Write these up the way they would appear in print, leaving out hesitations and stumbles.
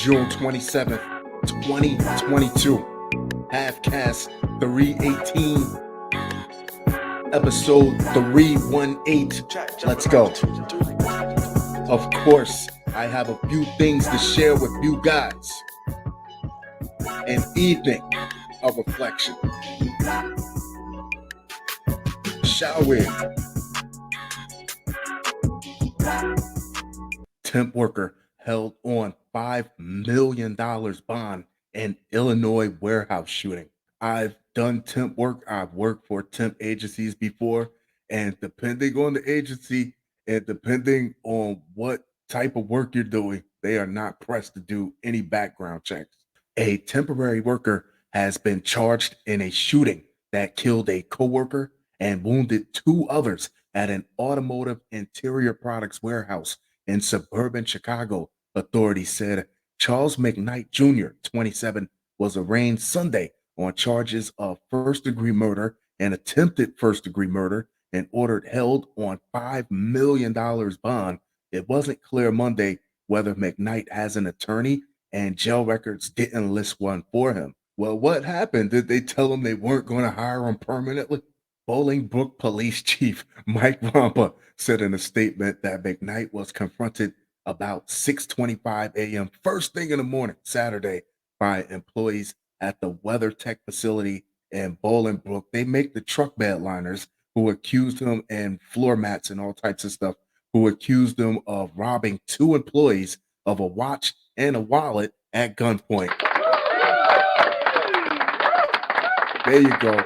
June 27th, 2022. Halfcast 318, episode 318. Let's go. Of course, I have a few things to share with you guys. An evening of reflection. Shall we? Temp worker held on $5 million bond in Illinois warehouse shooting. I've done temp work. I've worked for temp agencies before, and depending on the agency and depending on what type of work you're doing, they are not pressed to do any background checks. A temporary worker has been charged in a shooting that killed a coworker and wounded two others at an automotive interior products warehouse in suburban Chicago. Authorities said Charles McKnight Jr., 27, was arraigned Sunday on charges of first-degree murder and attempted first-degree murder and ordered held on $5 million bond. It wasn't clear Monday whether McKnight has an attorney, and jail records didn't list one for him. Well, what happened? Did they tell him they weren't going to hire him permanently? Bolingbrook Police Chief Mike Rampa said in a statement that McKnight was confronted about 6:25 a.m. first thing in the morning Saturday by employees at the WeatherTech facility in Bolingbrook. They make the truck bed liners, who accused him, and floor mats and all types of stuff, who accused him of robbing two employees of a watch and a wallet at gunpoint. There you go.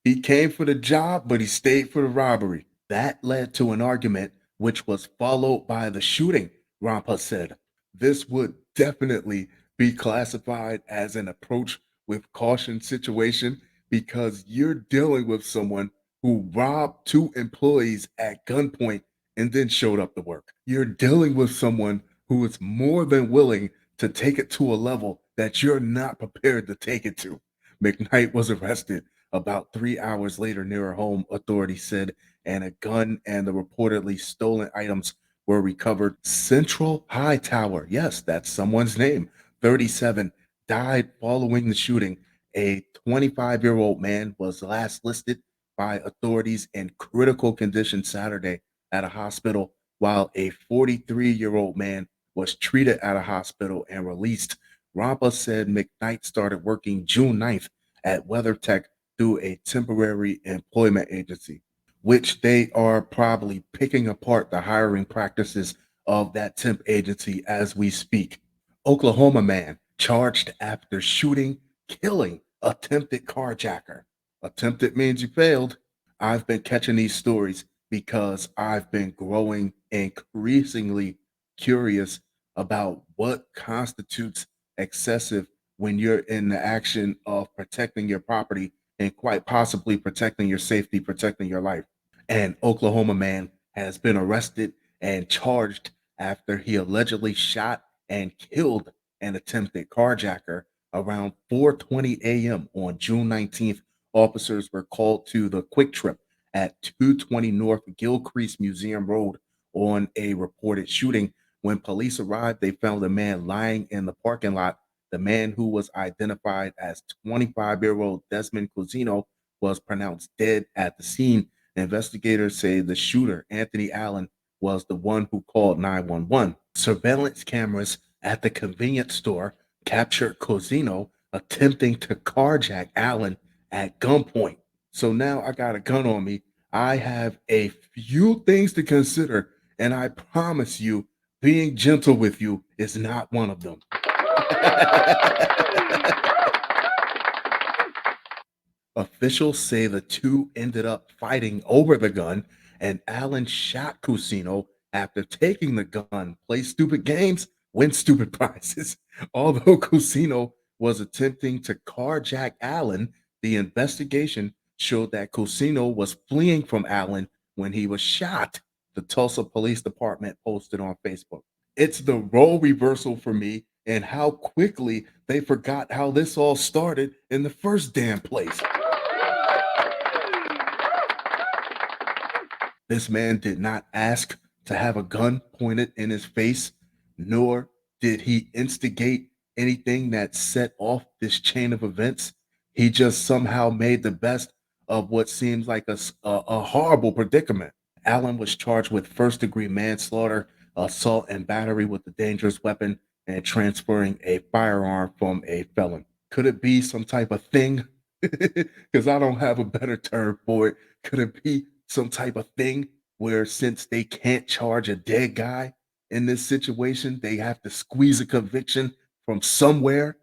He came for the job, but he stayed for the robbery. That led to an argument, which was followed by the shooting, Rampa said. This would definitely be classified as an approach with caution situation because you're dealing with someone who robbed two employees at gunpoint and then showed up to work. You're dealing with someone who is more than willing to take it to a level that you're not prepared to take it to. McKnight was arrested about 3 hours later near her home, authorities said, and a gun and the reportedly stolen items were recovered. Central Hightower, yes, that's someone's name, 37, died following the shooting. A 25-year-old man was last listed by authorities in critical condition Saturday at a hospital, while a 43-year-old man was treated at a hospital and released. Rampa said McKnight started working June 9th at WeatherTech through a temporary employment agency, which they are probably picking apart the hiring practices of that temp agency as we speak. Oklahoma man charged after shooting, killing attempted carjacker. Attempted means you failed. I've been catching these stories because I've been growing increasingly curious about what constitutes excessive when you're in the action of protecting your property and quite possibly protecting your safety, protecting your life. An Oklahoma man has been arrested and charged after he allegedly shot and killed an attempted carjacker around 4:20 a.m. on June 19th. Officers were called to the Quick Trip at 220 North Gilcrease Museum Road on a reported shooting. When police arrived, they found a man lying in the parking lot. The man, who was identified as 25-year-old Desmond Cusino, was pronounced dead at the scene. Investigators say the shooter, Anthony Allen, was the one who called 911. Surveillance cameras at the convenience store captured Cusino attempting to carjack Allen at gunpoint. So now I got a gun on me. I have a few things to consider, and I promise you, being gentle with you is not one of them. Officials say the two ended up fighting over the gun, and Allen shot Cusino after taking the gun. Play stupid games, win stupid prizes. Although Cusino was attempting to carjack Allen, the investigation showed that Cusino was fleeing from Allen when he was shot. The Tulsa Police Department posted on Facebook. It's the role reversal for me and how quickly they forgot how this all started in the first damn place. This man did not ask to have a gun pointed in his face, nor Did he instigate anything that set off this chain of events? He just somehow made the best of what seems like a horrible predicament. Allen was charged with first-degree manslaughter, assault and battery with a dangerous weapon, and transferring a firearm from a felon. Could it be some type of thing? Because I don't have a better term for it. Could it be some type of thing where since they can't charge a dead guy in this situation, they have to squeeze a conviction from somewhere?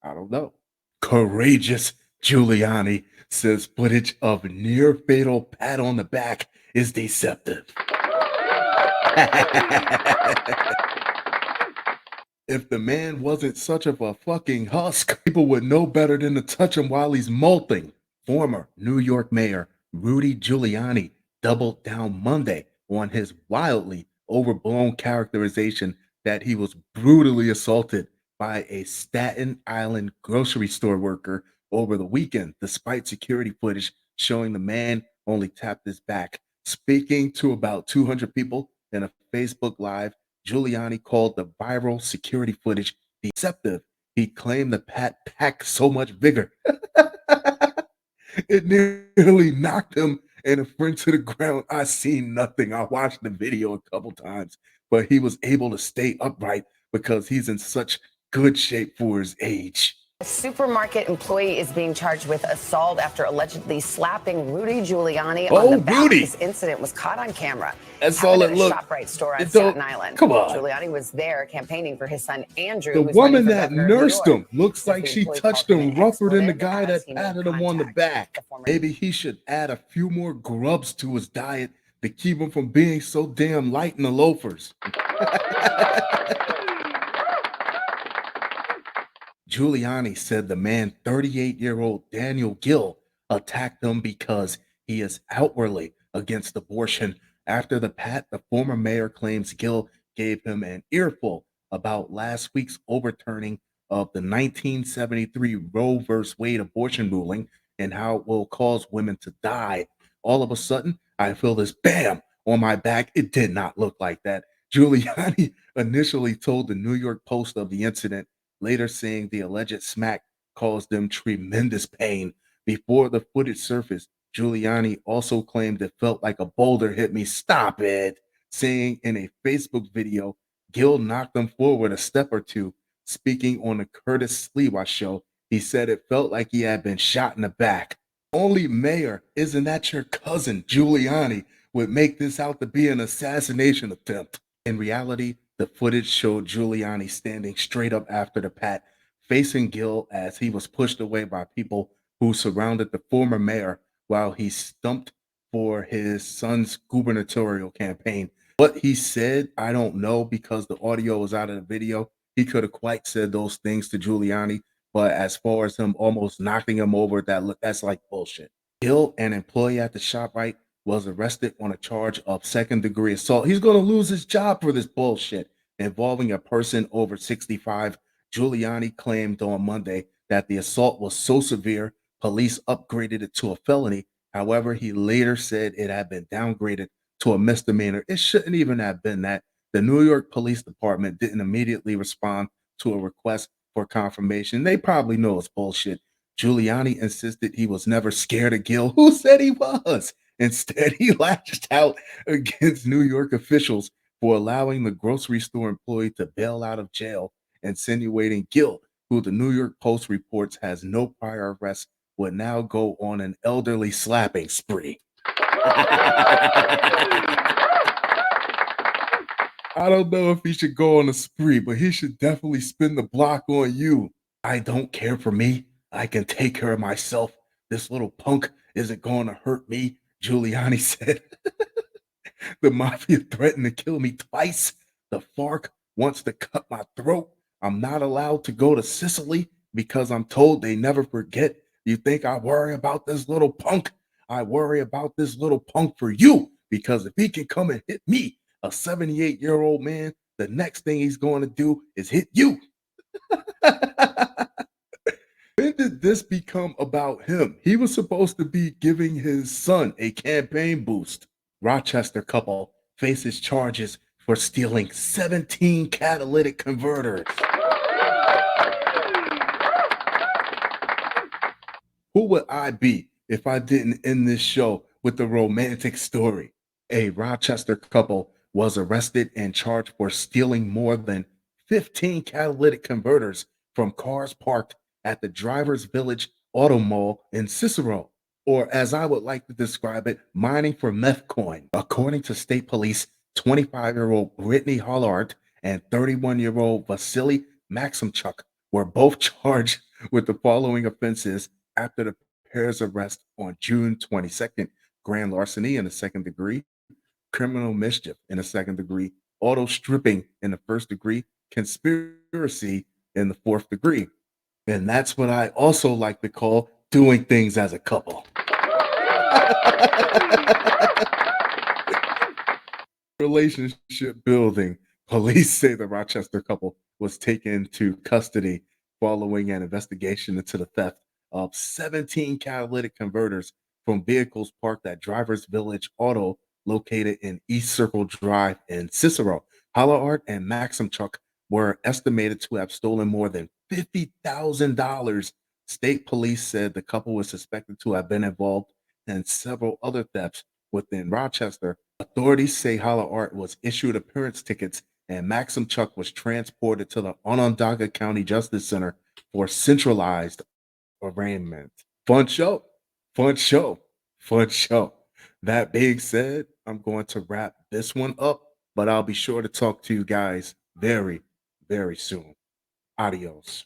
I don't know. Courageous Giuliani says footage of near fatal pat on the back is deceptive. If the man wasn't such of a fucking husk, people would know better than to touch him while he's molting. Former New York Mayor Rudy Giuliani doubled down Monday on his wildly overblown characterization that he was brutally assaulted by a Staten Island grocery store worker over the weekend, despite security footage showing the man only tapped his back. Speaking to about 200 people in a Facebook Live, Giuliani called the viral security footage deceptive. He claimed the pat packed so much vigor. It nearly knocked him and a friend to the ground. I seen nothing. I watched the video a couple times, but he was able to stay upright because he's in such good shape for his age. A supermarket employee is being charged with assault after allegedly slapping Rudy Giuliani on the back. Rudy. This incident was caught on camera. That's all it looked. ShopRite store on Staten Island. Come on. Giuliani was there campaigning for his son Andrew. The woman that nursed him looks like she touched him rougher than the guy that patted him on the back. Maybe he should add a few more grubs to his diet to keep him from being so damn light in the loafers. Giuliani said the man, 38-year-old Daniel Gill, attacked him because he is outwardly against abortion. After the pat, the former mayor claims Gill gave him an earful about last week's overturning of the 1973 Roe v. Wade abortion ruling and how it will cause women to die. All of a sudden, I feel this bam on my back. It did not look like that. Giuliani initially told the New York Post of the incident, later saying the alleged smack caused them tremendous pain. Before the footage surfaced, Giuliani also claimed it felt like a boulder hit me. Stop it. Saying in a Facebook video, Gill knocked him forward a step or two. Speaking on the Curtis Sliwa show, he said it felt like he had been shot in the back. Only mayor, isn't that your cousin, Giuliani, would make this out to be an assassination attempt. In reality, the footage showed Giuliani standing straight up after the pat, facing Gill as he was pushed away by people who surrounded the former mayor while he stumped for his son's gubernatorial campaign. What he said, I don't know because the audio was out of the video. He could have quite said those things to Giuliani, but as far as him almost knocking him over, that's like bullshit. Gill, an employee at the ShopRite, was arrested on a charge of second-degree assault. He's going to lose his job for this bullshit involving a person over 65. Giuliani claimed on Monday that the assault was so severe, police upgraded it to a felony. However, he later said it had been downgraded to a misdemeanor. It shouldn't even have been that. The New York Police Department didn't immediately respond to a request for confirmation. They probably know it's bullshit. Giuliani insisted he was never scared of Gill. Who said he was? Instead, he lashed out against New York officials for allowing the grocery store employee to bail out of jail, insinuating Gill, who the New York Post reports has no prior arrests, would now go on an elderly slapping spree. I don't know if he should go on a spree, but he should definitely spin the block on you. I don't care for me. I can take care of myself. This little punk isn't going to hurt me, Giuliani said. The mafia threatened to kill me twice. The FARC wants to cut my throat. I'm not allowed to go to Sicily because I'm told they never forget. You think I worry about this little punk? I worry about this little punk for you, because if he can come and hit me, a 78-year-old man, the next thing he's going to do is hit you. When did this become about him? He was supposed to be giving his son a campaign boost. Rochester couple faces charges for stealing 17 catalytic converters. Who would I be if I didn't end this show with a romantic story? A Rochester couple was arrested and charged for stealing more than 15 catalytic converters from cars parked at the Drivers Village Auto Mall in Cicero, or as I would like to describe it, mining for meth coin. According to state police, 25-year-old Brittany Hollard and 31-year-old Vasily Maximchuk were both charged with the following offenses after the pair's arrest on June 22nd: grand larceny in the second degree, criminal mischief in the second degree, auto stripping in the first degree, conspiracy in the fourth degree. And that's what I also like to call doing things as a couple. Relationship building. Police say the Rochester couple was taken to custody following an investigation into the theft of 17 catalytic converters from vehicles parked at Drivers Village Auto located in East Circle Drive in Cicero. Hollard and Maximchuk were estimated to have stolen more than $50,000. State police said the couple was suspected to have been involved in several other thefts within Rochester. Authorities say Hollard was issued appearance tickets and Maximchuk was transported to the Onondaga County Justice Center for centralized arraignment. Fun show, fun show, fun show. That being said, I'm going to wrap this one up, but I'll be sure to talk to you guys very, very soon. Adios.